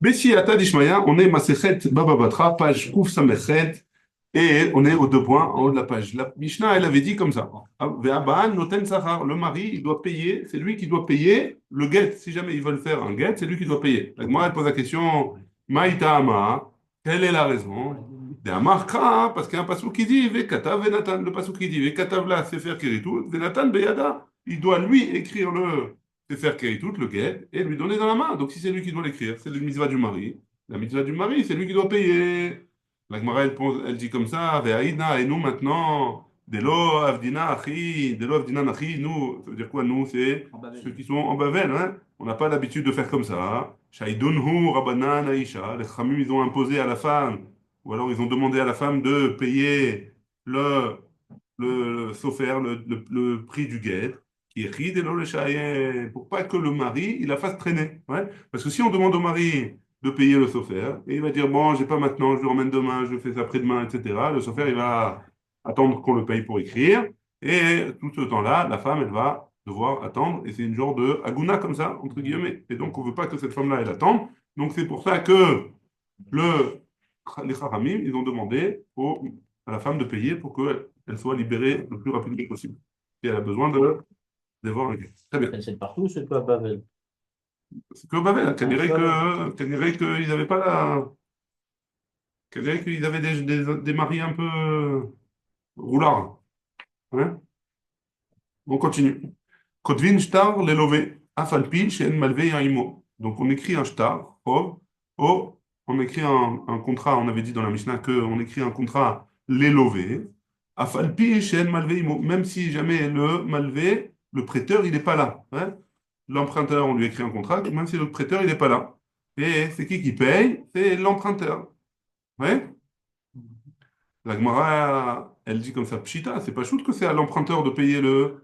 Bessi Ata Dishmaya, on est Masechet Baba Batra, page Kouf Samechet, et on est aux deux points en haut de la page. La Mishnah, elle avait dit comme ça. Ve'aba'an noten sachar. Le mari, il doit payer, c'est lui qui doit payer le get. Si jamais ils veulent faire un get, c'est lui qui doit payer. La Gemara, elle pose la question, Maïta Ama, quelle est la raison? De Amar Kra, parce qu'il y a un pasuk qui dit, Ve'katav Venatan, le pasuk qui dit, Ve'katav la Sefer Keritut, Venatan Beyada. Il doit lui écrire Sefer Keritut, le get, et lui donner dans la main. Donc si c'est lui qui doit l'écrire, c'est le mitzvah du mari. La mitzvah du mari, c'est lui qui doit payer. La Gemara, elle dit comme ça, Ve'aïdna, et nous maintenant, Delo Avdina Achi, Delo Avdina Nachi, nous, ça veut dire quoi, nous, c'est ceux qui sont en Bavel, hein. On n'a pas l'habitude de faire comme ça. Shaidunhu Rabbanan Aisha, les Khamim, ils ont imposé à la femme, ou alors ils ont demandé à la femme de payer le, le sofer, le prix du guet, qui est ri Delo le Shaye, pour pas que le mari, il la fasse traîner. Ouais. Parce que si on demande au mari, de payer le chauffeur. Et il va dire, bon, j'ai pas maintenant, je le ramène demain, je fais ça après-demain, etc. Le chauffeur, il va attendre qu'on le paye pour écrire. Et tout ce temps-là, la femme, elle va devoir attendre. Et c'est une genre de aguna comme ça, entre guillemets. Et donc, on veut pas que cette femme-là, elle attende. Donc, c'est pour ça que le, les Haramim, ils ont demandé à la femme de payer pour qu'elle soit libérée le plus rapidement possible. Et elle a besoin d'avoir un guet. Très bien. C'est partout, c'est pas Babel. C'est que Babel, hein, qu'elle dirait qu'ils n'avaient pas la, qu'elle dirait qu'ils avaient des maris un peu roulards. Hein. On continue. Kotvin shtar lelové, afalpi shen malvé yaimo. Donc on écrit un shtar, on écrit un contrat, on avait dit dans la Mishnah qu'on écrit un contrat lelové, afalpi shen malvé yaimo, même si jamais le malvé, le prêteur, il n'est pas là. Hein. L'emprunteur, on lui écrit un contrat, même si le prêteur, il n'est pas là. Et c'est qui paye? C'est l'emprunteur. Ouais. La Gemara, elle dit comme ça, Pshita, c'est pas shoot que c'est à l'emprunteur de payer le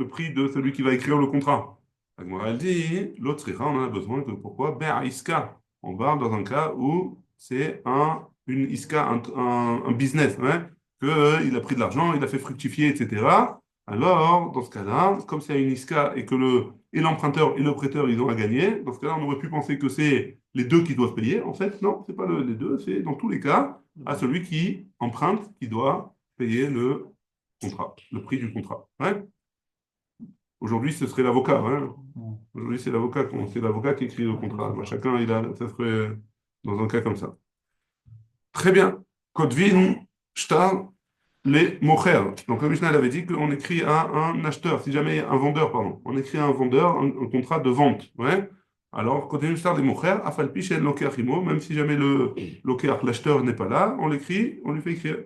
prix de celui qui va écrire le contrat. La Gemara, elle dit, l'autre on en a besoin que pourquoi? Ben, iska. On parle dans un cas où c'est une iska, un business, hein, que, il a pris de l'argent, il a fait fructifier, etc. Alors, dans ce cas-là, comme c'est une iska et que et l'emprunteur et le prêteur, ils ont à gagner, dans ce cas-là, on aurait pu penser que c'est les deux qui doivent payer. En fait, non, c'est pas les deux, c'est dans tous les cas à celui qui emprunte qui doit payer le contrat, le prix du contrat. Ouais. Aujourd'hui, ce serait l'avocat. Hein. Aujourd'hui, c'est l'avocat qui écrit le contrat. Moi, chacun, ça serait dans un cas comme ça. Très bien. Kotvin, shtar, les mocher. Donc, le Mishnah elle avait dit qu'on écrit à un acheteur, si jamais un vendeur, pardon. On écrit à un vendeur un contrat de vente. Ouais. Alors, Kotvin, shtar, les mocher, afalpi, shen lokeach imo, même si jamais le lokeach, l'acheteur n'est pas là, on l'écrit, on lui fait écrire.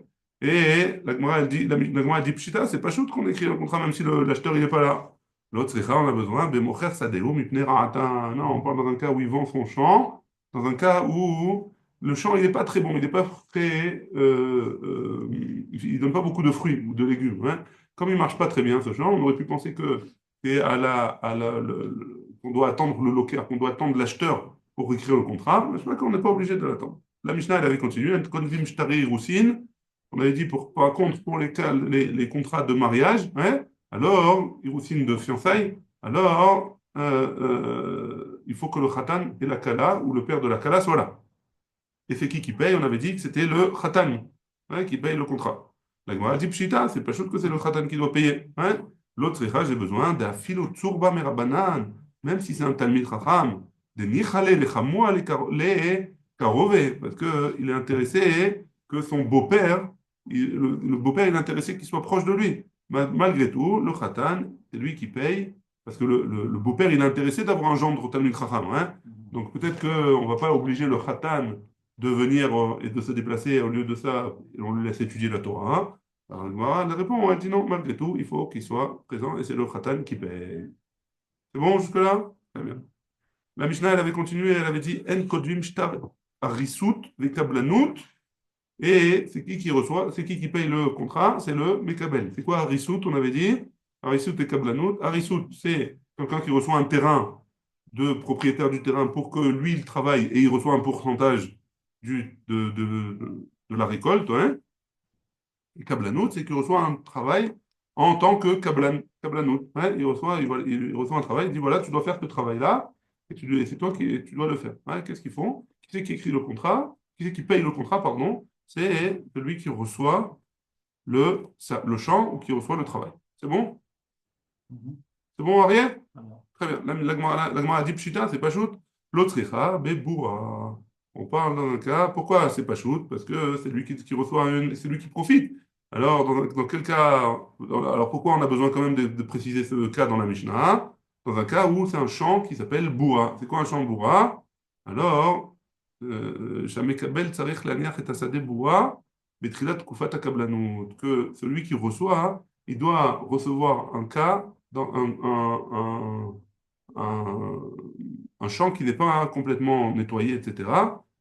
Et la Gemara, elle dit, la Gemara, elle dit, pshita, c'est pas chouette qu'on écrit un contrat même si l'acheteur, il n'est pas là. L'autre, c'est on a besoin, ben mocher, sadeu, mipne ra'atan. Non, on parle dans un cas où il vend son champ, dans un cas où le champ, il n'est pas très bon, il n'est pas très, il donne pas beaucoup de fruits ou de légumes. Hein. Comme il marche pas très bien ce champ, on aurait pu penser que c'est qu'on doit attendre le locaire, qu'on doit attendre l'acheteur pour écrire le contrat. Mais je crois qu'on n'est pas obligé de l'attendre. La Mishnah, elle avait continué. On avait dit par contre pour les contrats de mariage, hein, alors, Iroussine de fiançailles, alors il faut que le khatan et la kala, ou le père de la kala, soit là. Et c'est qui paye? On avait dit que c'était le khatan hein, qui paye le contrat. La Gemara dit pshita, c'est pas sûr que c'est le khatan qui doit payer. Hein. L'autre, j'ai besoin d'un filo tsurba merabanan, même si c'est un talmid chacham, de nichale le chamoua le karove, parce qu'il est intéressé que son beau-père, le beau-père, il est intéressé qu'il soit proche de lui. Malgré tout, le khatan, c'est lui qui paye, parce que le beau-père, il est intéressé d'avoir un gendre au talmid chacham. Hein. Donc peut-être qu'on ne va pas obliger le khatan de venir et de se déplacer. Au lieu de ça, on lui laisse étudier la Torah. Alors, voilà, elle répond, elle dit non, malgré tout, il faut qu'il soit présent et c'est le Khatan qui paye. C'est bon jusque-là? Très bien. La Mishnah, elle avait continué, elle avait dit En kodvim shtar arisut vekablanut. Et c'est qui reçoit, c'est qui paye le contrat? C'est le Mekabel. C'est quoi arisut? On avait dit arisut et kablanut. Arisut, c'est quelqu'un qui reçoit un terrain de propriétaire du terrain pour que lui, il travaille et il reçoit un pourcentage de la récolte. Hein. Et Kablanout, c'est qu'il reçoit un travail en tant que Kablanout. Hein. Il reçoit un travail, il dit voilà, tu dois faire ce travail-là. et c'est toi qui tu dois le faire. Ouais, qu'est-ce qu'ils font? Qui c'est qui écrit le contrat? Qui c'est qui paye le contrat, pardon? C'est celui qui reçoit le champ ou qui reçoit le travail. C'est bon? Mhm. C'est bon, Ariel? Ah bon. Très bien. La Gemara a dit pshita, c'est pas shoot. L'autre beboura. On parle dans un cas. Pourquoi c'est pas shoot? Parce que c'est lui qui reçoit c'est lui qui profite. Alors, dans quel cas? Alors, pourquoi on a besoin quand même de préciser ce cas dans la Mishnah? Dans un cas où c'est un champ qui s'appelle boura. C'est quoi un champ boura? Alors, Shamekabel tsarich laniach et asade boura, betrilat kufat akablanut. Que celui qui reçoit, il doit recevoir un cas dans un, un champ qui n'est pas complètement nettoyé, etc.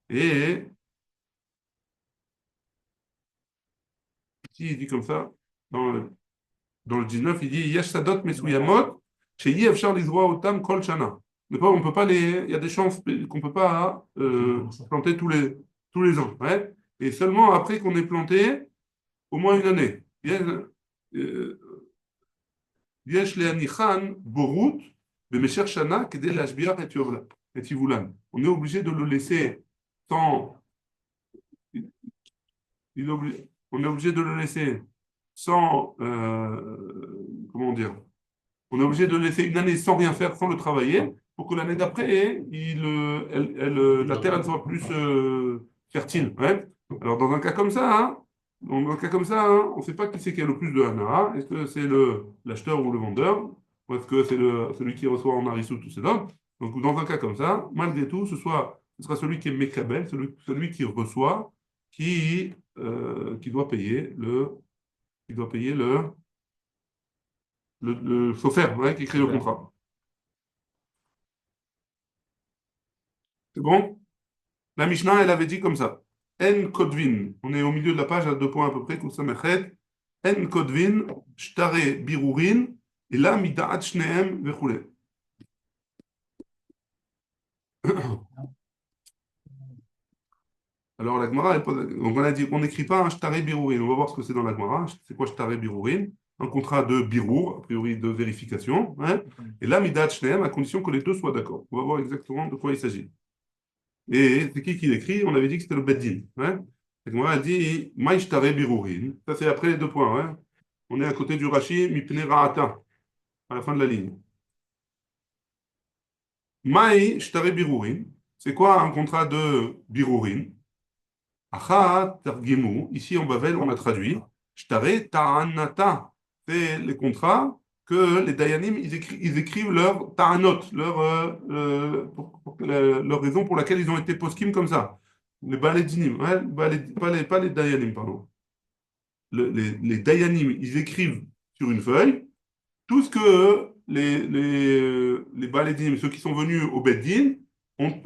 Et ici, il dit comme ça, dans le 19, il dit Yesh sadot mesuyamot, sheyi efshar lizroa otam kol shana. Mais pas, on peut pas il y a des champs qu'on peut pas planter tous les ans. Ouais. Et seulement après qu'on ait planté au moins une année. Euh, Yesh le'anichan borut b'mesher shana kedei lashbiach et yivulan. On est obligé de le laisser sans. On est obligé de le laisser sans. Comment dire? On est obligé de le laisser une année sans rien faire, sans le travailler, pour que l'année d'après, la terre elle soit plus fertile. Ouais. Alors, dans un cas comme ça, on ne sait pas qui c'est qui a le plus de hana. Est-ce que c'est l'acheteur ou le vendeur? Ou est-ce que c'est celui qui reçoit en harissou tous ces dons? Donc, dans un cas comme ça, malgré tout, ce sera celui qui est mekabel, celui qui reçoit, qui doit payer qui doit payer le chauffeur, ouais, qui écrit le contrat. C'est bon? La Mishnah, elle avait dit comme ça. En kodvin. On est au milieu de la page à 2 points à peu près, Koussamechet. En kodvin, shtare birurin, et là, mida'at shneem vechule. Alors, la Gemara, donc on a dit qu'on n'écrit pas un shtare birurin. On va voir ce que c'est dans la Gemara. C'est quoi shtare birurin? Un contrat de birour, a priori de vérification. Hein? Et là, mida'at shneem, à condition que les deux soient d'accord. On va voir exactement de quoi il s'agit. Et c'est qui l'écrit? On avait dit que c'était le Beddin. Hein? Et moi, elle dit Maïshtare birurin. Ça, c'est après les 2 points. Hein? On est à côté du Rashi, Mipne Ra'ata, à la fin de la ligne. Maïshtare birurin. C'est quoi un contrat de birurin? Acha targimu. Ici en Bavel, on a traduit Shtare ta'anata. C'est les contrats que les Dayanim ils écrivent leur ta'anot, leur raison pour laquelle ils ont été poskim comme ça. Les Balédinim, ouais, pas les Dayanim, pardon. Les Dayanim, ils écrivent sur une feuille tout ce que les Balédinim, ceux qui sont venus au Beddin, ont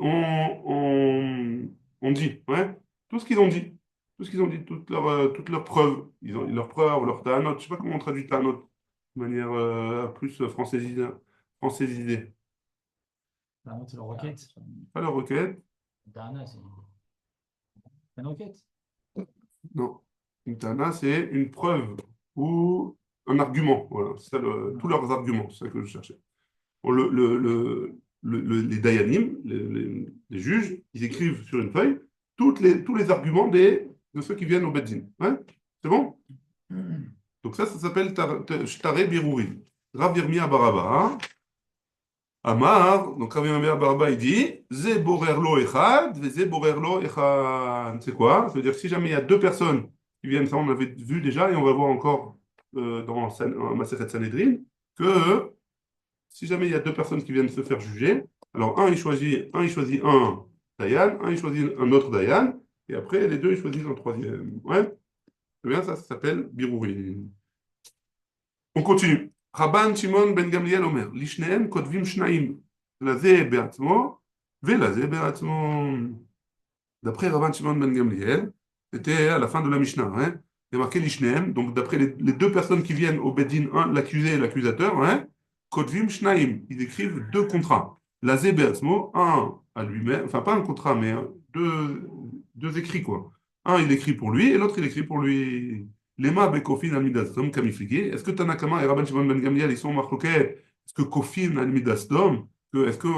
dit. Ouais, tout ce qu'ils ont dit. Tout ce qu'ils ont dit, toutes leurs preuves. Ils ont leurs preuves, leurs ta'anot. Je ne sais pas comment on traduit ta'anot de manière plus francisée. C'est la requête. Pas leur requête. Dana, c'est une requête. Non. Une tana, c'est une preuve ou un argument. Voilà, c'est ça tous leurs arguments, c'est ça que je cherchais. Bon, les dayanim, les juges, ils écrivent sur une feuille tous les arguments de ceux qui viennent au Beddin. Ouais, c'est bon? Donc ça s'appelle Shtare Birurin. Rav Yirmiyah Baraba, Amar, donc Rav Yirmiyah Baraba, il dit, Ze borerlo echad, ze borerlo echad. C'est quoi? Ça veut dire que si jamais il y a 2 personnes qui viennent, ça on avait vu déjà, et on va voir encore dans Masechet Sanhedrin, que si jamais il y a 2 personnes qui viennent se faire juger, alors un il choisit un Dayan, un il choisit un autre Dayan, et après les deux ils choisissent un troisième. Ouais, c'est bien, ça s'appelle Birurin. On continue. Rabban Shimon ben Gamliel Omer, Lishneem kotvim shnaim, laze be'atzmo, velaze be'atzmo. D'après Rabban Shimon ben Gamliel, c'était à la fin de la Mishnah, hein, il y a marqué Lishneem, donc d'après les 2 personnes qui viennent au Bedin, l'accusé et l'accusateur, hein, kotvim shnaim, ils écrivent 2 contrats. Laze be'atzmo, un à lui-même, enfin pas un contrat, mais deux écrits, quoi. Un, il écrit pour lui, et l'autre, il écrit pour lui. Lema bekofin al midasdom kamiflige. Est-ce que Tanakama et Rabban Shimon ben Gamliel ils sont marqués? Est-ce que kofin al midasdom, est-ce que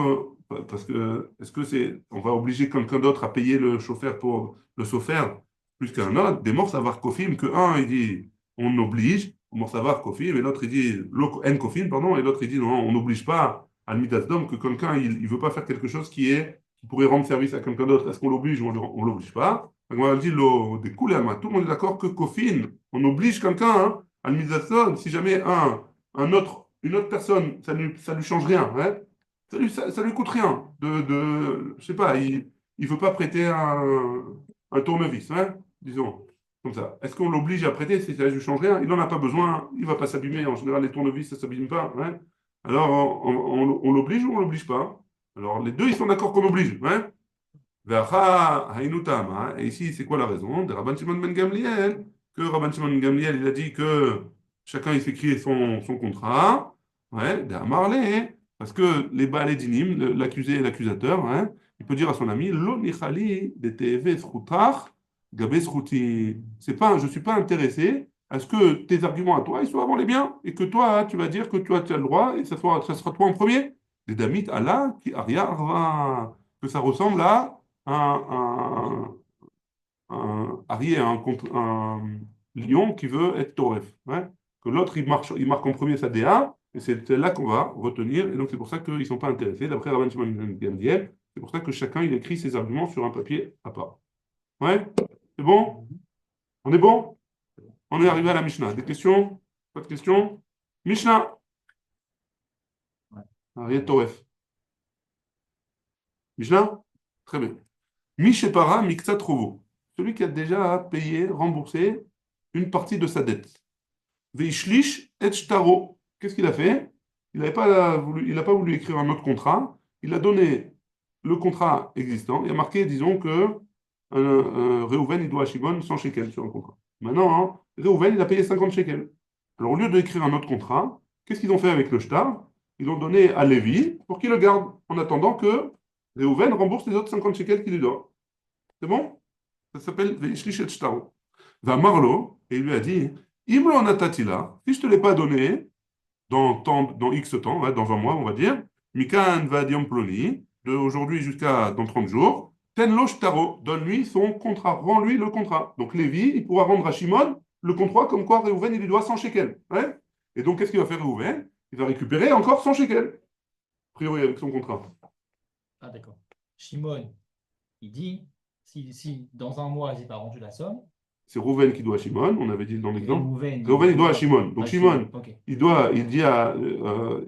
Parce que, est-ce que on va obliger quelqu'un d'autre à payer le chauffeur pour le chauffeur plus qu'un autre? Des morts savoir kofim, que un, il dit, on oblige, mort savoir kofim, et l'autre, il dit, en kofim, pardon, et l'autre, il dit, non, on n'oblige pas à le d'homme que quelqu'un, il veut pas faire quelque chose qui pourrait rendre service à quelqu'un d'autre. Est-ce qu'on l'oblige ou on l'oblige pas? Donc, on dit, des coups, tout le monde est d'accord que kofim, on oblige quelqu'un, hein, à le si jamais une autre personne, ça lui change rien, hein. Ça lui coûte rien. Je sais pas, il veut pas prêter un tournevis, hein, disons, comme ça. Est-ce qu'on l'oblige à prêter si ça ne lui change rien? Il n'en a pas besoin, il va pas s'abîmer. En général, les tournevis, ça ne s'abîme pas, hein. Alors, on l'oblige ou on l'oblige pas? Alors, les deux, ils sont d'accord qu'on oblige, hein. Ve'acha ha'inutam, hein. Et ici, c'est quoi la raison? De Rabban Shimon ben Gamliel, que Rabban Shimon ben Gamliel, il a dit que chacun, il s'écrit son contrat, ouais, d'Amarle, parce que les Baalé Dinim, l'accusé et l'accusateur, hein, il peut dire à son ami, Lo nichali de teve zchutach gabe zchuti. C'est pas, je suis pas intéressé à ce que tes arguments à toi, ils soient avant les biens, et que toi, tu vas dire que toi, tu as le droit, et ça sera toi en premier. Les damit Allah, qui aria arva, que ça ressemble à un, Arié, un lion qui veut être Toref, hein. Que l'autre, il marque en premier sa DA, et c'est là qu'on va retenir. Et donc, c'est pour ça qu'ils ne sont pas intéressés, d'après Rabban Shimon ben Gamliel. C'est pour ça que chacun, il écrit ses arguments sur un papier à part. Ouais? C'est bon? On est bon? On est arrivé à la Mishnah. Des questions? Pas de questions? Mishnah. Ouais. Arié Toref. Mishnah? Très bien. Mishepara Miktsat Rovo. Celui qui a déjà payé, remboursé une partie de sa dette. Veishlish et shtaro. Qu'est-ce qu'il a fait? Il n'a pas voulu écrire un autre contrat. Il a donné le contrat existant. Il a marqué, disons, que Reuven, il doit à Shimon 100 shekels sur un contrat. Maintenant, hein, Reuven, il a payé 50 shekels. Alors, au lieu d'écrire un autre contrat, qu'est-ce qu'ils ont fait avec le shtar? Ils l'ont donné à Lévi pour qu'il le garde, en attendant que Reuven rembourse les autres 50 shekels qu'il lui doit. C'est bon? Ça s'appelle Veishlish et shtaro. Va Marlo, et il lui a dit, Imlo natatila, si je ne te l'ai pas donné dans X temps, hein, dans un mois, on va dire, Mikan va ploni, de aujourd'hui jusqu'à dans 30 jours, Tenlo shtaro, donne-lui son contrat, rends-lui le contrat. Donc Lévi, il pourra rendre à Shimon le contrat comme quoi Reuven, il lui doit 100 shekels. Ouais. Et donc, qu'est-ce qu'il va faire Reuven? Il va récupérer encore 100 shekels, a priori avec son contrat. Ah, d'accord. Shimon, il dit, si dans un mois, j'ai pas rendu la somme, C'est Reuven qui doit à Shimon, on avait dit dans l'exemple. Reuven, Reuven, il doit à Shimon. Donc Shimon, ok. il dit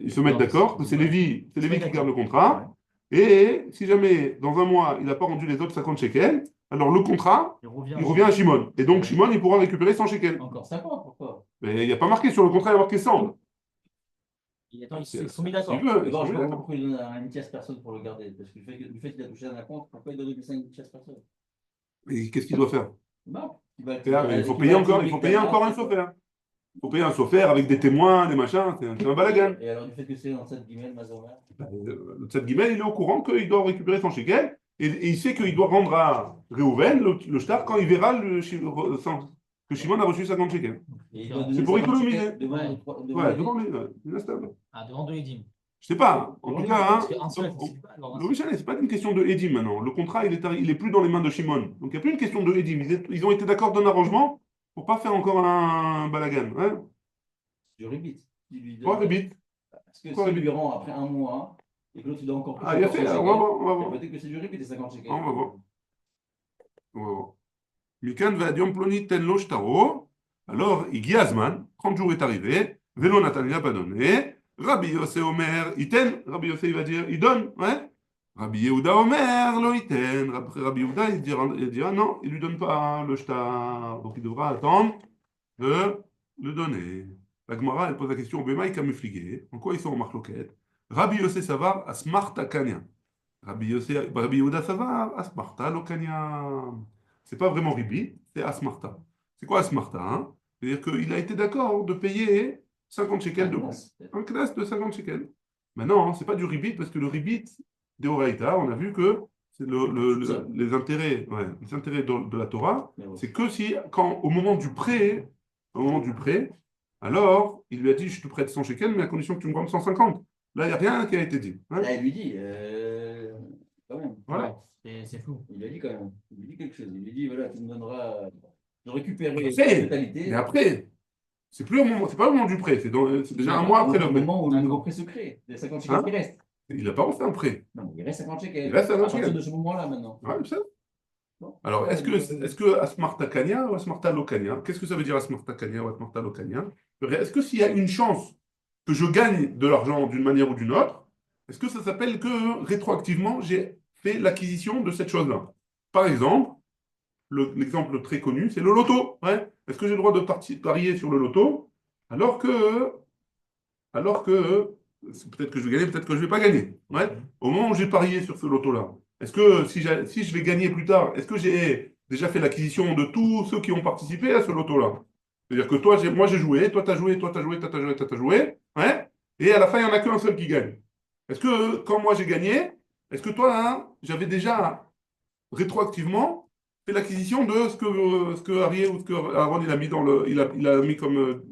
ils se mettent Non, d'accord que c'est Lévi qui garde le contrat. Et si jamais, dans un mois, il n'a pas rendu les autres 50 shekels, alors le contrat, Il il revient à Shimon. Et donc Shimon, il pourra récupérer 100 shekels. Encore 50, pourquoi? Mais il n'y a pas marqué sur le contrat, il y a marqué 100. Attends, ils sont mis d'accord. S'il veut, D'abord, je ne vois pas pourquoi il donne à une tierce personne pour le garder. Parce que du fait qu'il a touché un compte, pourquoi il donne à une tierce personne? Et qu'est-ce qu'il doit faire? Non. Il faut payer encore un chauffeur. Il faut payer un chauffeur avec des témoins, des machins, c'est un balagan. Et alors, du fait que c'est dans cette guimelle, Mazomer? Le Tzad Gimel, il est au courant qu'il doit récupérer son shekel et il sait qu'il doit rendre à Reuven le shtar quand il verra que Shimon a reçu 50 shekels. C'est pour économiser. Devant lui, instable. Ah, devant deux Edim. Je sais pas, en tout cas, Parce qu'un seul, c'est pas une question de Edim maintenant. Le contrat, il est plus dans les mains de Shimon. Donc il n'y a plus une question de Edim. Ils ont été d'accord d'un arrangement pour pas faire encore un balagan. Hein? Du rébit. Quoi, rébit? Parce que s'il lui rend après un mois et que l'autre il doit encore plus. Ah, il a fait, on va voir. Peut-être que c'est du rébit des 50 shekels. On va voir. Mikan va Diom Ploni Tenlo Shtaro. Alors, Igiazman, 30 jours est arrivé. Vélo Nathan, il n'a pas donné. Rabbi Yossé Omer, Iten. Rabbi Yossé, il va dire, il donne. Ouais. Rabbi Yehuda Omer, lo Iten. Rabbi Yehuda, il dira non, il ne lui donne pas le shtar. Donc, il devra attendre de le donner. La Gemara, elle pose la question au Bémaï Kamufligé. En quoi ils sont en marloquette? Rabbi Yossé Savar, Asmarta Kanya. Rabbi Yehuda Savar, Asmarta Lokanya. C'est pas vraiment Ribi, c'est Asmarta. C'est quoi Asmarta, hein? C'est-à-dire qu'il a été d'accord de payer 50 shekels de plus. Un classe de 50 shekels. Maintenant, hein, c'est pas du Ribit, parce que le Ribit, d'Oraïta, on a vu que c'est les intérêts, de la Torah, c'est que si, au moment du prêt, alors, il lui a dit, je te prête 100 shekels, mais à condition que tu me rendes 150. Là, il n'y a rien qui a été dit. Hein? Là, il lui dit, quand même. Voilà. Ouais, c'est flou. Il a dit quand même. Il a dit quelque chose. Il a dit, voilà, tu me donneras de récupérer la Après, totalité. mais après, c'est plus au moment, c'est pas au moment du prêt, c'est déjà un mois après le Au prêt. moment où le D'accord. nouveau prêt se crée, les 50 shekels Hein? qui restent. Il n'a pas refait un prêt. Non, mais il reste 50 Il shekels. reste À 50 partir shekels. de ce moment-là, maintenant. Ouais, c'est ça. Bon. Alors, est-ce que Asmarta Kanya ou Asmarta Lokania, qu'est-ce que ça veut dire Asmarta Kanya ou Asmarta Lokania? Est-ce que s'il y a une chance que je gagne de l'argent d'une manière ou d'une autre, est-ce que ça s'appelle que rétroactivement, j'ai fait l'acquisition de cette chose-là? Par exemple, l'exemple très connu, c'est le loto. Ouais. Est-ce que j'ai le droit de parier sur le loto alors que peut-être que je vais gagner, peut-être que je ne vais pas gagner. Ouais. Au moment où j'ai parié sur ce loto-là, est-ce que si je vais gagner plus tard, est-ce que j'ai déjà fait l'acquisition de tous ceux qui ont participé à ce loto-là? C'est-à-dire que moi j'ai joué, toi tu as joué, toi tu as joué, toi tu as joué, toi tu as joué, ouais, et à la fin il n'y en a qu'un seul qui gagne. Est-ce que quand moi j'ai gagné, est-ce que toi, hein, j'avais déjà rétroactivement fait l'acquisition de ce que Arié ou ce que Aaron il a mis il a mis comme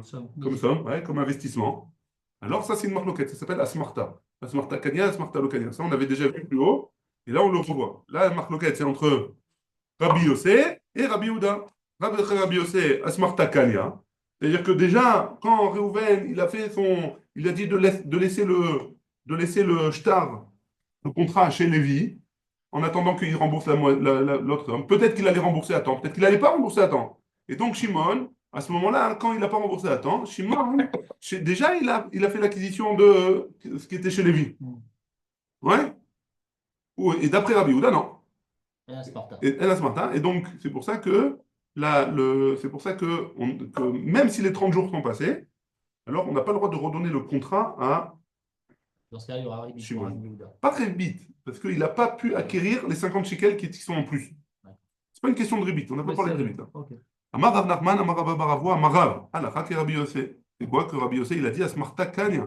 somme, ouais, comme investissement. Alors ça c'est une marloquette, ça s'appelle Asmarta. Asmarta Kanya, Asmarta Lokania. Ça on avait déjà vu plus haut, et là on le revoit. Là la marloquette c'est entre Rabbi Yossé et Rabbi Yehuda. Rabbi Yossé, Asmarta Kanya. C'est-à-dire que déjà, quand Réhouven, il a dit de laisser le shtar, le contrat chez Lévi, en attendant qu'il rembourse l'autre homme. Peut-être qu'il allait rembourser à temps, peut-être qu'il n'allait pas rembourser à temps. Et donc Shimon, à ce moment-là, quand il n'a pas remboursé à temps, Shimon, déjà, il a fait l'acquisition de ce qui était chez Lévi. Ouais. Et d'après Rabbi Yehuda, non. Et un Sparta. Et El Asmarta. Et donc, c'est pour ça que, que même si les 30 jours sont passés, alors on n'a pas le droit de redonner le contrat à Dans ce cas, il y aura Rabbi Shimon. Yehuda. Pas très vite, parce qu'il n'a pas pu acquérir les 50 shekels qui sont en plus. Ouais. C'est pas une question de rébit, on n'a pas Oui, parlé c'est de vrai. rébit. Là. Ok. Amar Rav Nachman, Amar Rabba Baravo, Amar Rav. Halakha ke Rabbi Yossé. C'est quoi que Rabbi Yossé, il a dit Asmarta Kanya.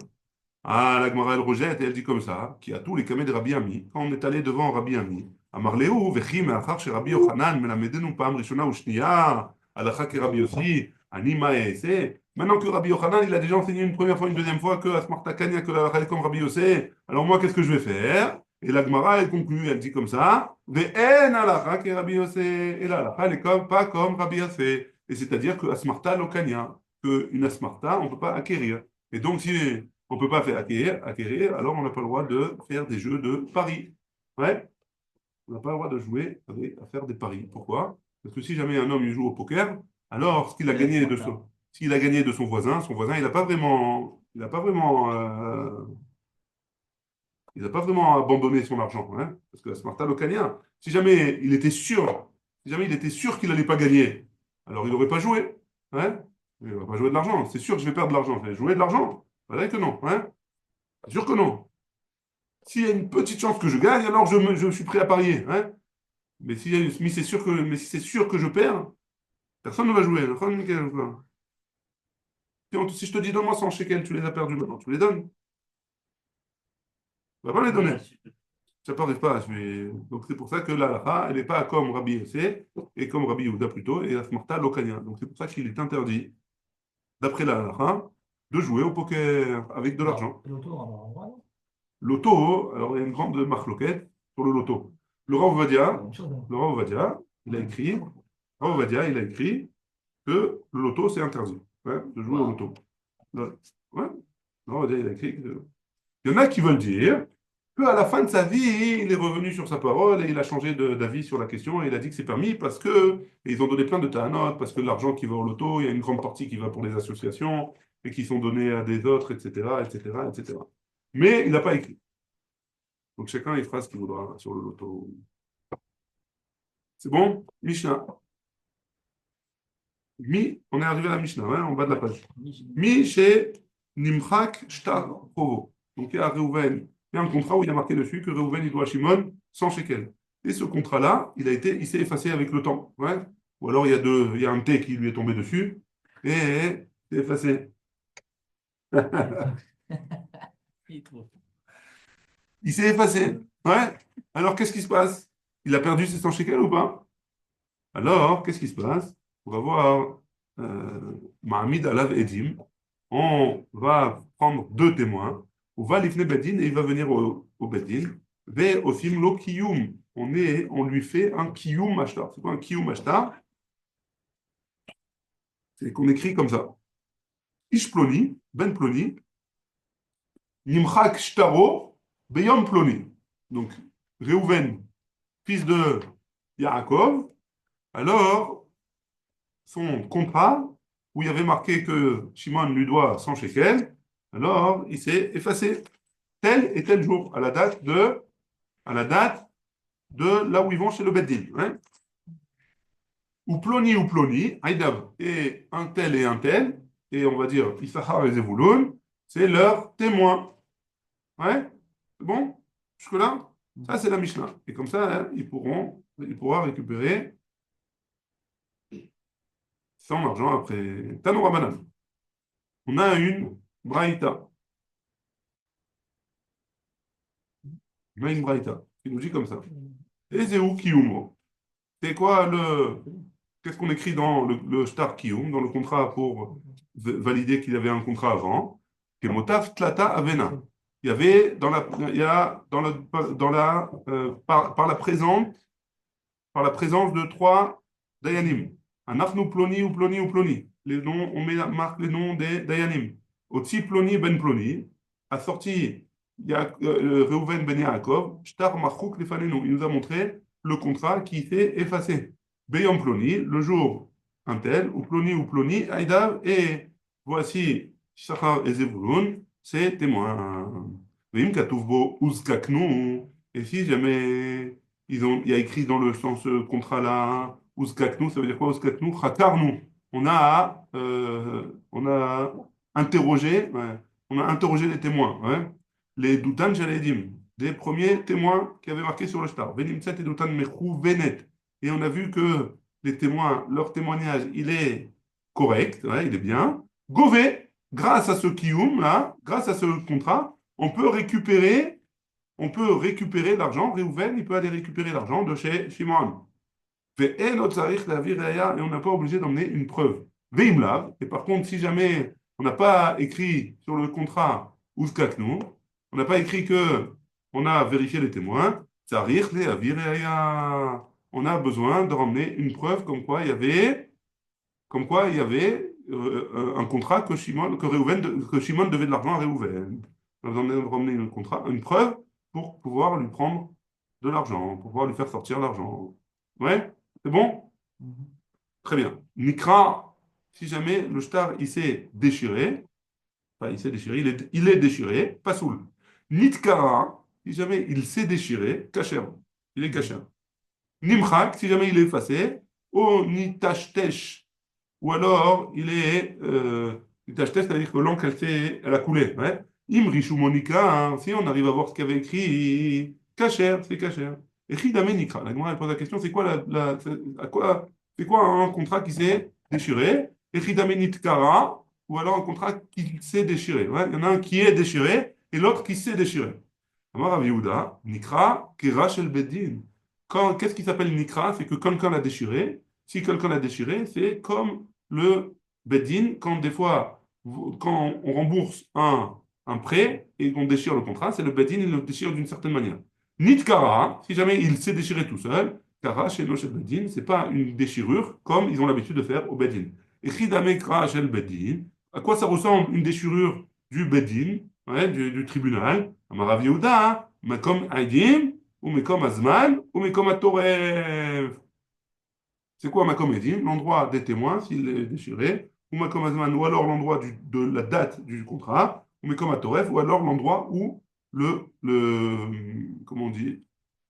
Ah, la Gemara, elle rejette et elle dit comme ça, qui a tous les camés de Rabbi Ami. Quand on est allé devant Rabbi Ami, Amar Léhu, Vechi, Meachar, chez Rabbi Yochanan, Melamedenu, Pam, Rishona ou Shniya, Halakha ke Rabbi Yossi, Anima et Ese. Maintenant que Rabbi Yochanan, il a déjà enseigné une première fois, une deuxième fois, que Asmarta Kanya, que la comme Rabbi Yossé, alors moi, qu'est-ce que je vais faire? Et la Gemara, elle conclut, elle dit comme ça, Ve'en halakha ke Rabbi Yossé. Et la halakha, elle est pas comme Rabbi Yossé. Et c'est-à-dire que Asmarta Lokanya, qu'une Asmarta, on ne peut pas acquérir. Et donc, si on ne peut pas faire acquérir, alors on n'a pas le droit de faire des jeux de paris. Ouais, on n'a pas le droit de jouer à faire des paris. Pourquoi? Parce que si jamais un homme il joue au poker, alors s'il a gagné de son voisin, il n'a pas vraiment abandonné son argent. Hein, parce que Smarta Locanien, si jamais il était sûr qu'il n'allait pas gagner, alors il n'aurait pas joué. Hein, il n'aurait pas joué de l'argent. C'est sûr que je vais perdre de l'argent. Je vais jouer de l'argent. Voilà que non. Hein, c'est sûr que non. S'il y a une petite chance que je gagne, alors je suis prêt à parier. Hein, mais si c'est sûr que je perds, personne ne va jouer. Si je te dis donne-moi 100 shekels, tu les as perdus maintenant, tu les donnes. Tu ne vas pas les donner. Ça ne t'arrive pas. Donc c'est pour ça que la halakha, elle n'est pas comme Rabbi Yossé et comme Rabbi Yehuda plutôt, et la Smarta Lokania. Donc c'est pour ça qu'il est interdit, d'après la halakha, de jouer au poker avec de l'argent. L'auto, on va avoir un droit, non? Loto, alors il y a une grande marloquette sur le loto. Laurent Ovadia, Même chose, hein. Laurent Ovadia, il a écrit que le loto, c'est interdit, hein, de jouer au loto. Ouais. Laurent Ovadia, il a écrit que... Il y en a qui veulent dire qu'à la fin de sa vie, il est revenu sur sa parole et il a changé d'avis sur la question et il a dit que c'est permis parce que, et ils ont donné plein de ta'anot, parce que l'argent qui va au loto, il y a une grande partie qui va pour les associations et qui sont donnés à des autres, etc., etc., etc. Mais il n'a pas écrit. Donc chacun il fera ce qu'il voudra sur le loto. C'est bon? Mishnah. On est arrivé à la Mishnah, hein, en bas de la page. Mi chez Nimchak Shtar Provo. Donc il y a Reuven, il y a un contrat où il y a marqué dessus que Reuven il doit à Shimon 100 shekels. Et ce contrat-là, il s'est effacé avec le temps. Ouais. Ou alors il y a un thé qui lui est tombé dessus et c'est effacé. Il s'est effacé. Ouais. Alors qu'est-ce qui se passe? Il a perdu ses 100 shekels ou pas? Alors, qu'est-ce qui se passe? On va voir Mahamid Alav Edim. On va prendre deux témoins. On va l'ifne Bedin et il va venir au Bedin. Ve osim lo kiyum. On lui fait un kiyum ashtar. C'est quoi un kiyum ashtar? C'est qu'on écrit comme ça. Ish ploni, ben ploni, nimchak shtaro, beyom ploni. Donc, Réhouven, fils de Yaakov, alors, son contrat, où il y avait marqué que Shimon lui doit 100 shekels, alors il s'est effacé tel et tel jour, à la date de là où ils vont chez le Beddin. Hein. Ou ploni, Aïdav, et un tel, et on va dire Issachar et Zevulun, c'est leur témoin. Ouais, c'est bon? Jusque-là? Ça, c'est la Mishnah. Et comme ça, hein, il pourra récupérer son argent après. Tano Rabbanan. On a une braïta. On a une braïta qui nous dit comme ça. Ezeu kiyumo. C'est quoi Qu'est-ce qu'on écrit dans le shtar kiyum, dans le contrat pour valider qu'il y avait un contrat avant? Kemotaf tlata avena. Il y avait il y a par la présence de trois dayanim. Un afnu ploni ou ploni ou ploni. Les noms, marque les noms des dayanim. Otsi ploni ben ploni. A sorti Reuven ben Yaakov. Shtar machouk lefanenu. Il nous a montré le contrat qui s'est effacé. Beyom ploni, le jour un tel, ou ploni, Aïdav, et voici Shachar et Zevulun, c'est témoin. Vim katuvbo uzkaknu. Et si jamais il y a écrit dans le sens contrat-là, Ouskaknu, ça veut dire quoi Ouskaknu? Khatarnu. On a interrogé, ouais, on a interrogé les témoins, ouais. Les Doutan Jaledim, des premiers témoins qui avaient marqué sur le shtar. Venimtset et Doutan Mechou Venet. Et on a vu que les témoins, leur témoignage, il est correct, ouais, il est bien. Gové, grâce à ce kiyum, là, grâce à ce contrat, on peut récupérer l'argent. Réhouven, il peut aller récupérer l'argent de chez Shimon. Et on n'a pas obligé d'emmener une preuve. Veimlav, et par contre, si jamais on n'a pas écrit sur le contrat Ouzkaknu, on n'a pas écrit que on a vérifié les témoins, on a besoin de ramener une preuve comme quoi il y avait un contrat que Shimon devait de l'argent à Réhouven. On a besoin de ramener une preuve pour pouvoir lui prendre de l'argent, pour pouvoir lui faire sortir l'argent. Ouais, c'est bon? Très bien. Nikra, si jamais le shtar il s'est déchiré, enfin il s'est déchiré, il est déchiré, pas soul. Nitkara, si jamais il s'est déchiré, kacher, il est kacher. Nimchak, si jamais il est effacé, ou nitashtesh, ou alors il est nitashtesh, c'est-à-dire que l'encre elle a coulé. Ouais. Imrishu monika, si on arrive à voir ce qu'il y avait écrit, kacher, c'est kacher. Et Chidame Nikra, la Gemara elle pose la question, c'est quoi c'est quoi un contrat qui s'est déchiré? Et Chidame Nitkara, ou alors un contrat qui s'est déchiré. Ouais. Il y en a un qui est déchiré et l'autre qui s'est déchiré. Amar Rav Yehuda, Nikra, Kera Shel Beddin. Qu'est-ce qui s'appelle Nikra? C'est que quelqu'un l'a déchiré. Si quelqu'un l'a déchiré, c'est comme le Beddin, quand des fois, quand on rembourse un prêt et qu'on déchire le contrat, c'est le Beddin, il le déchire d'une certaine manière. Nitkara, si jamais il s'est déchiré tout seul, Kara chez Noshel Beddin, c'est pas une déchirure comme ils ont l'habitude de faire au Beddin. Et Chidame Kra Shel Beddin, à quoi ça ressemble une déchirure du Beddin, ouais, du tribunal? Amarav Yehuda, hein, Makom Aidim, ou Mekom Azman, ou Mekom Atorev. C'est quoi Makom Aidim? L'endroit des témoins, s'il est déchiré, ou Makom Azman, ou alors l'endroit de la date du contrat, ou Mekom Atorev, ou alors l'endroit où comment on dit,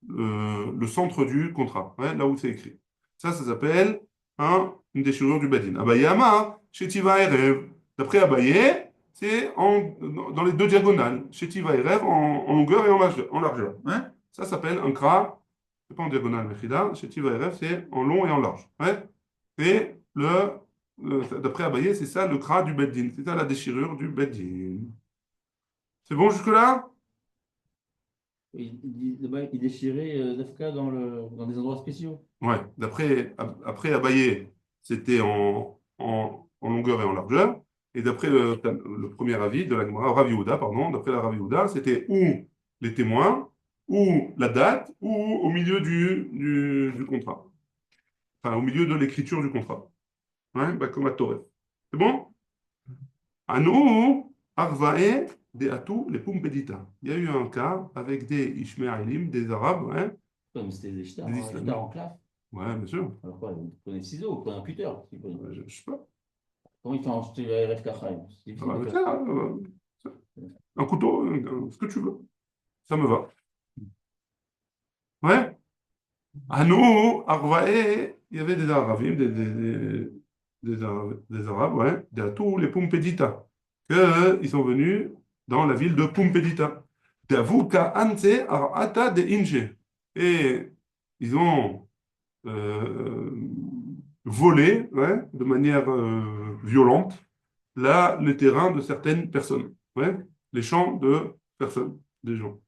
le centre du contrat, ouais, là où c'est écrit. Ça s'appelle une déchirure du Badin. Abaye Amar, chez Tiva Erev. D'après Abaye, c'est dans les deux diagonales. Chez Tiva Erev, en longueur et en largeur. Hein. Ça s'appelle un kra. C'est pas en diagonale, mais chez Tiva Erev, c'est en long et en large. Ouais. Et d'après Abaye, c'est ça le kra du Beddin. C'est ça la déchirure du Beddin. C'est bon jusque-là? Il déchirait Dafka dans des endroits spéciaux. Ouais, après Abaye, c'était en longueur et en largeur. Et d'après le premier avis de la Gemara, Rav Yehuda, pardon, d'après la Rav Yehuda, c'était où les témoins ou la date, ou au milieu du contrat. Enfin, au milieu de l'écriture du contrat. Ouais, bah, comme à Torah. C'est bon? Anu, Arvae, des Atou, les Pumpedita. Il y a eu un cas avec des Ishmaélim, des Arabes, ouais, Comme c'était des stars, des hein, Islamiques. stars en classe. Ouais, bien sûr. Alors quoi, vous prenez le ciseau, vous prenez un cutter. Je sais pas. Comment il fait en RF Kachaim? C'est Ça difficile va de avec faire. ça, un couteau, ce que tu veux. Ça me va. Ouais. Anu, Arvae, il y avait des Arabes, des Arabes, ouais, des Atou, les Pumpedita, ils sont venus dans la ville de Pumpedita. Davuka Anse Arata de Inge. Et ils ont euh, volé, ouais, de manière violente, là, le terrain de certaines personnes, ouais, les champs de personnes, des gens.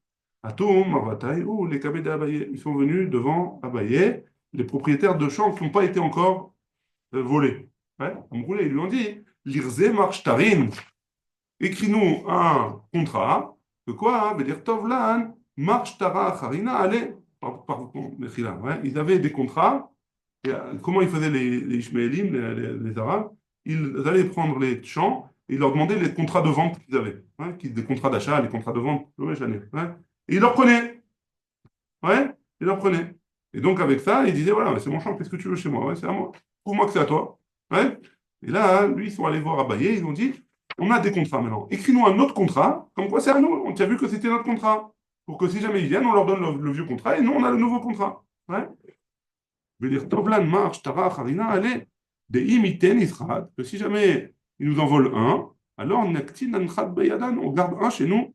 Atum, Marvataï, ou les Kabé d'Abaye, ils sont venus devant Abaye, les propriétaires de champs qui n'ont pas été encore volés. Ouais, ils lui ont dit, Lirze marche tarin, écris-nous un contrat, que quoi, veut dire Tovlan, marche tara harina, allez, ouais. Ils avaient des contrats, et, comment ils faisaient les Ishmaélim, les Arabes, ils allaient prendre les champs et ils leur demandaient les contrats de vente qu'ils avaient, hein, des contrats d'achat, les contrats de vente, ouais, j'en ai, ouais. Et ils leur prenaient, ouais, ils leur prenaient. Et donc avec ça, ils disaient, voilà, c'est mon champ, qu'est-ce que tu veux chez moi? Ouais, c'est à moi, prouve-moi que c'est à toi. Ouais. Et là, lui, ils sont allés voir Abaye, ils ont dit, on a des contrats maintenant. Écris-nous un autre contrat, comme quoi c'est à nous. On t'a vu que c'était notre contrat. Pour que si jamais ils viennent, on leur donne le vieux contrat et nous, on a le nouveau contrat. Ouais. Je veux dire, Tovlan marche, Tara, Harina, allez, des imiten Israël, que si jamais ils nous en volent un, alors Naktin Anchat Bayadan, on garde un chez nous.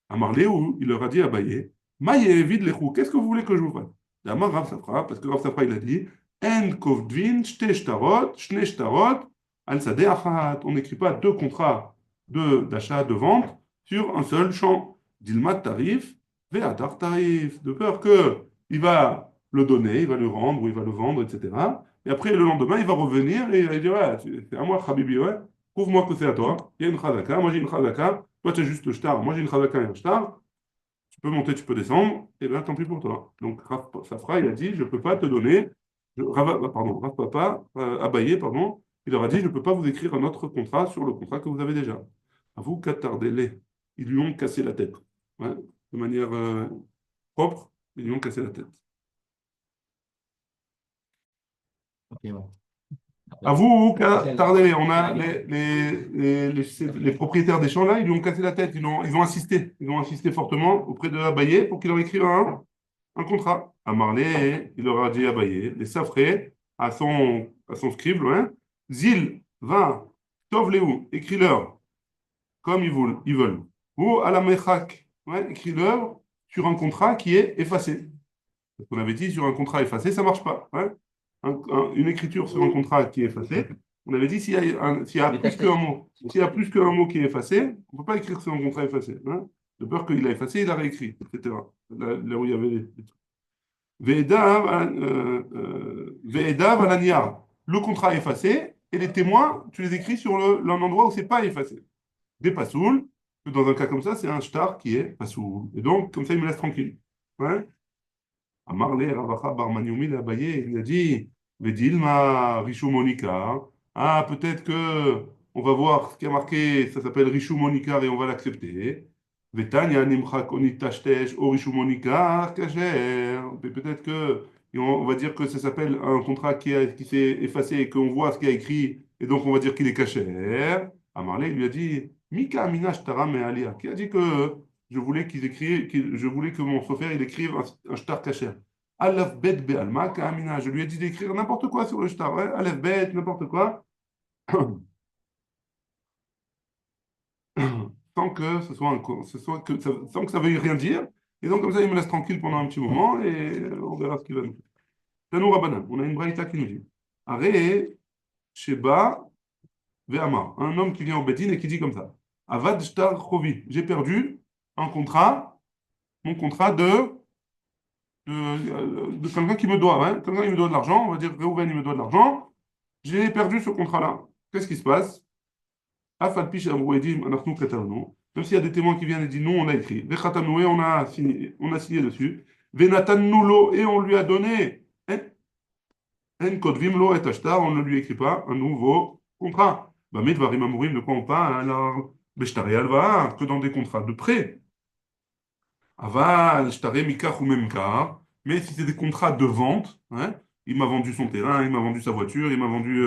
À Marlé, où il leur a dit à Baye, Maïe vide les roues, qu'est-ce que vous voulez que je vous fasse? D'abord, Rav Safra, parce que Rav Safra, il a dit, En kovdvin, shte shtarot, shne shtarot, al sadeh achat. On n'écrit pas deux contrats d'achat, de vente sur un seul champ. Dilmat tarif, ve'atar tarif. De peur que il va le donner, il va le rendre, ou il va le vendre, etc. Et après, le lendemain, il va revenir et il va dire, ouais, c'est à moi, Habibi, ouais. Prouve-moi que c'est à toi. Il y a une chazaka, moi j'ai une chazaka. Toi, tu as juste le shtar. Moi, j'ai une chazaka et un shtar. Tu peux monter, tu peux descendre. Et bien, tant pis pour toi. Donc, Rav Safra, il a dit, je ne peux pas te donner. Rav Papa, Abaye, pardon, il leur a dit, je ne peux pas vous écrire un autre contrat sur le contrat que vous avez déjà. À vous, Katardele. Ils lui ont cassé la tête. Ouais, de manière propre, ils lui ont cassé la tête. Ok, ouais. À vous, Quel- Tardelé, on a les propriétaires des champs là, ils lui ont cassé la tête, ils ont insisté fortement auprès de Abaye pour qu'il leur écrive un contrat. À Marley, il leur a dit à Abaye, les Safré, à son scribe, hein, Zil, va, Tov Léou, écris-leur comme ils veulent. Ou à la Mechak, ouais, écris-leur sur un contrat qui est effacé. Parce qu'on avait dit sur un contrat effacé, ça ne marche pas. Hein. Une écriture sur un contrat qui est effacé, on avait dit s'il y a Mais plus qu'un mot, s'il y a plus qu'un mot qui est effacé, on ne peut pas écrire sur un contrat effacé. Hein. De peur qu'il a effacé, il a réécrit, etc. Là où il y avait les trucs. Ve'edav alaniar. Le contrat est effacé et les témoins, tu les écris sur l'endroit où c'est pas effacé. Des pasouls, dans un cas comme ça, c'est un shtar qui est pasoul. Et donc, comme ça, il me laisse tranquille. Ouais. Amarle, Ravacha Barmanioumi, Abaye, il a dit, Vedilma, Richou Monica. Ah, peut-être que on va voir ce qui a marqué, ça s'appelle Richou Monica et on va l'accepter. Vetania Nimchak Onitachtesh, O Richou Monica, Kacher. Peut-être que, et on va dire que ça s'appelle un contrat qui s'est effacé et qu'on voit ce qu'il y a écrit, et donc on va dire qu'il est cacher. Amarle, il lui a dit, Mika Amina Shtara Mealia, qui a dit que je voulais que mon chauffeur il écrive un shtar kasher. Aleph bet be'alma ka'amina. Je lui ai dit d'écrire n'importe quoi sur le shtar. Ouais. Aleph bet, n'importe quoi. Sans que ce soit, sans que ça veuille rien dire. Et donc, comme ça, il me laisse tranquille pendant un petit moment et on verra ce qu'il va nous faire. Tanou Rabbanan, on a une braïta qui nous dit Are Sheba Ve'amar. Un homme qui vient au Bédine et qui dit comme ça Avad shtar chovi. J'ai perdu un contrat, mon contrat de quelqu'un qui me doit, hein. Quelqu'un qui me doit de l'argent, on va dire Réhouven, il me doit de l'argent, j'ai perdu ce contrat-là. Qu'est-ce qui se passe? Afalpi Shamrouedim, Anachnu Katarnu. Même s'il y a des témoins qui viennent et disent non, on a écrit. Vechatamoué, on a signé dessus. Venatannulo, et on lui a donné. En kodvim lo et ashtar, on ne lui écrit pas un nouveau contrat. Bamid varim amurim, de quoi on parle? Alors, beshtari alva, que dans des contrats de prêt. Aval, shtare mikach ou memkar. Mais si c'est des contrats de vente, hein, il m'a vendu son terrain, il m'a vendu sa voiture, il m'a vendu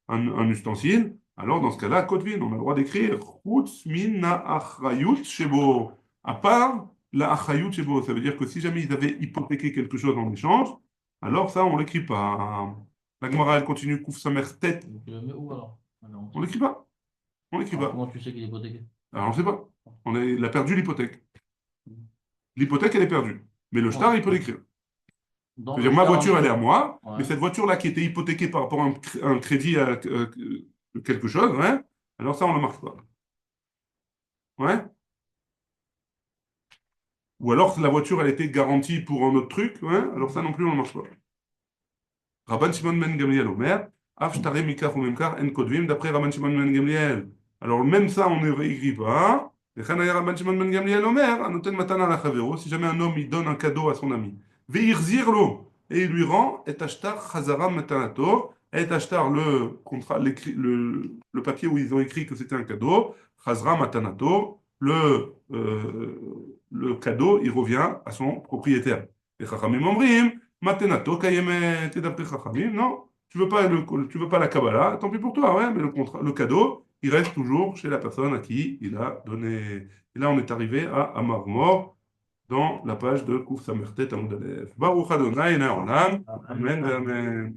un ustensile. Alors, dans ce cas-là, kodvin, on a le droit d'écrire chutz min achrayut shebo. À part la achrayut shebo, ça veut dire que si jamais ils avaient hypothéqué quelque chose en échange, alors ça, on l'écrit pas. La Gemara, elle continue, couvre sa mère tête. Donc, tu le mets où alors? Ah, non. On l'écrit pas. On l'écrit Alors, pas. comment tu sais qu'il est hypothéqué? Alors, on ne sait pas. Il a perdu l'hypothèque. Mm. L'hypothèque, elle est perdue. Mais le shtar, il peut l'écrire. Dans C'est-à-dire, le ma shtar, voiture, on elle est écrit. à moi, Ouais. mais cette voiture-là qui était hypothéquée par rapport à un crédit à quelque chose, hein, alors ça, on ne le marque pas. Ouais. Ou alors, la voiture, elle était garantie pour un autre truc, ouais, alors ça non plus, on ne le marque pas. Rabban Shimon ben Gamliel Omer, Av Shtare Mikach ou Memkar En Kodvim, d'après Rabban Shimon ben Gamliel. Alors, même ça, on ne réécrit pas. Et Chanaya Rabban Shimon ben Gamliel Omer, Anoten Matana la Chavero, si jamais un homme, il donne un cadeau à son ami. Veirzirlo, et il lui rend, et Ashtar Chazara Matanato, et Ashtar, le contrat, le papier où ils ont écrit que c'était un cadeau, Chazara Matanato, le cadeau, il revient à son propriétaire. Et Chachamim Omrim, Matenato, Kayeme, t'es d'après Chachamim, non, tu veux pas la Kabbalah, tant pis pour toi, ouais, mais le cadeau, il reste toujours chez la personne à qui il a donné. Et là, on est arrivé à Amar Mor, dans la page de Kouf Samertet Amud Aleph. Baruch Adonai, Olam, Amen, Amen.